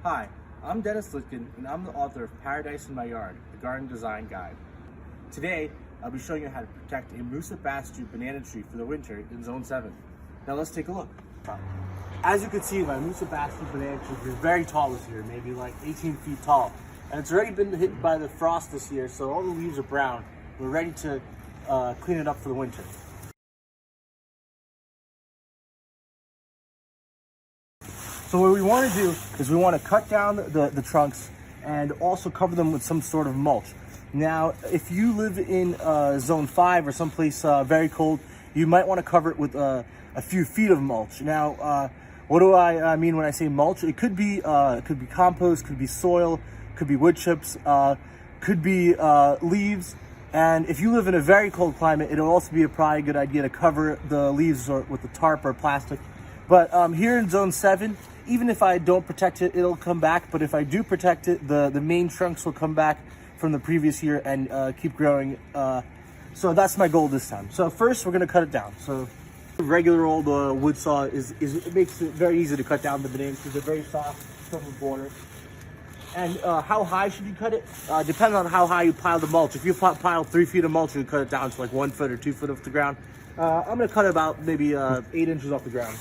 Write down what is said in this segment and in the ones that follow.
Hi, I'm Dennis Litkin, and I'm the author of Paradise in My Yard, the Garden Design Guide. Today, I'll be showing you how to protect a Musa basjoo banana tree for the winter in Zone 7. Now let's take a look. As you can see, my Musa basjoo banana tree is very tall this year, maybe like 18 feet tall. And it's already been hit by the frost this year, so all the leaves are brown. We're ready to clean it up for the winter. So what we want to do is we want to cut down the trunks and also cover them with some sort of mulch. Now, if you live in Zone 5 or someplace very cold, you might want to cover it with a few feet of mulch. Now, what do I mean when I say mulch? It could be compost, could be soil, could be wood chips, could be leaves. And if you live in a very cold climate, it'll also be probably a good idea to cover the leaves with a tarp or plastic. But here in Zone 7, even if I don't protect it, it'll come back. But if I do protect it, the main trunks will come back from the previous year and keep growing. So that's my goal this time. So first, we're going to cut it down. So regular old wood saw it makes it very easy to cut down the bananas because they're very soft from the border. And how high should you cut it? Depends on how high you pile the mulch. If you pile 3 feet of mulch, you can cut it down to like 1 foot or 2 foot off the ground. I'm going to cut it about maybe 8 inches off the ground.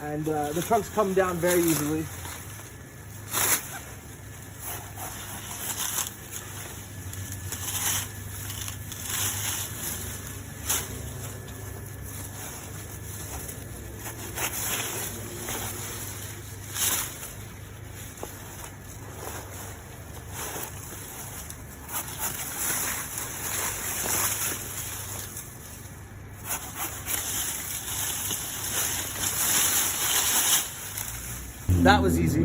And the trunks come down very easily. That was easy.